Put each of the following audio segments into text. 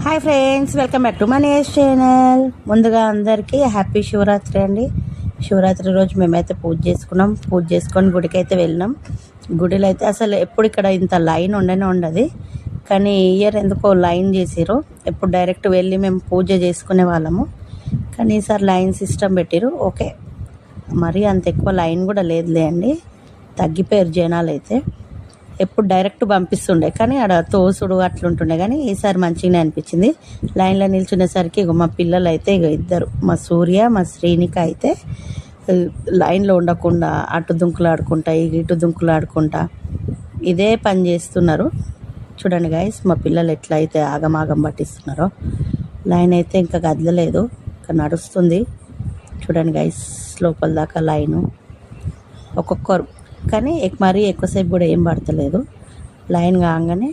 Hi friends, welcome back to Manish channel. ముందుగా అందరికీ happy Shivaratri అండి. శివరాత్రి రోజు మేమైతే పూజ చేసుకొని గుడికి అయితే వెళ్ళినాం. గుడిలో అయితే అసలు ఎప్పుడు ఇక్కడ ఇంత లైన్ ఉండదు, కానీ ఈ ఇయర్ ఎందుకో లైన్ చేసిరు. ఎప్పుడు డైరెక్ట్ వెళ్ళి మేము పూజ చేసుకునే వాళ్ళము, కానీ ఈసారి లైన్ సిస్టమ్ పెట్టిరు. ఓకే, మరీ అంత ఎక్కువ లైన్ కూడా లేదులే అండి, తగ్గిపోయారు జనాలు అయితే. ఎప్పుడు డైరెక్ట్ పంపిస్తుండే, కానీ ఆడ తోసుడు అట్లుంటుండే, కానీ ఈసారి మంచిగానే అనిపించింది. లైన్లో నిల్చునేసరికి మా పిల్లలు అయితే ఇద్దరు, మా సూర్య మా శ్రీనిక అయితే లైన్లో ఉండకుండా అటు దుంకులు ఆడుకుంటా ఇటు దుంకులు ఆడుకుంటా ఇదే పని చేస్తున్నారు. చూడండి గైస్, మా పిల్లలు ఎట్లా అయితే ఆగమాగం పట్టిస్తున్నారో. లైన్ అయితే ఇంకా కదలలేదు, ఇంకా నడుస్తుంది. చూడండి గైస్, లోపల దాకా లైను ఒక్కొక్కరు, కానీ మరీ ఎక్కువసేపు కూడా ఏం పడతలేదు. లైన్ కాగానే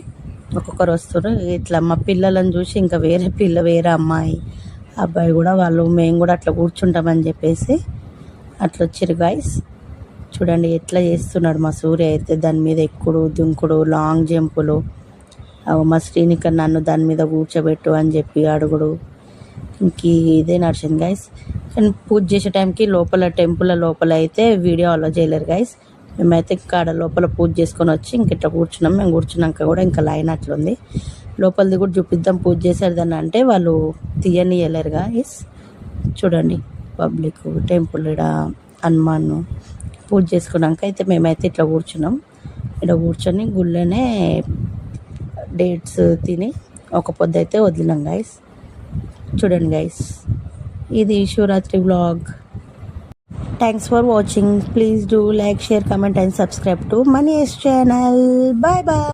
ఒక్కొక్కరు వస్తారు. ఇట్లా మా పిల్లలను చూసి ఇంకా వేరే అమ్మాయి అబ్బాయి కూడా మేము కూడా అట్లా కూర్చుంటామని చెప్పేసి అట్లా వచ్చారు గైస్. చూడండి ఎట్లా చేస్తున్నాడు మా సూర్య అయితే, దాని మీద ఎక్కుడు దుంకుడు లాంగ్ జంపులు. మా శ్రీనిక నన్ను దాని మీద కూర్చోబెట్టు అని చెప్పి అడుగుడు, ఇంక ఇదే నడిచింది గైస్. కానీ పూజ చేసే టైంకి టెంపుల్ లోపల అయితే వీడియో అలో చేయలేరు గైస్. మేమైతే ఇక్కడ లోపల పూజ చేసుకొని వచ్చి ఇంక ఇట్లా కూర్చున్నాం. మేము కూర్చున్నాక కూడా ఇంకా లైన్ అట్లుంది. లోపలిది కూడా చూపిద్దాం పూజ చేసేదని అంటే వాళ్ళు తీయనియలేరు గైస్. చూడండి పబ్లిక్ టెంపుల్ ఇక్కడ హనుమాన్ పూజ చేసుకున్నాక అయితే మేమైతే ఇట్లా కూర్చున్నాం. ఇక్కడ కూర్చొని గుళ్ళోనే డేట్స్ తిని ఒక పొద్దు అయితే వదిలినాం గైస్. చూడండి గైస్, ఇది Shivaratri vlog. Thanks for watching. Please do like, share, comment and subscribe to Manish channel. Bye bye.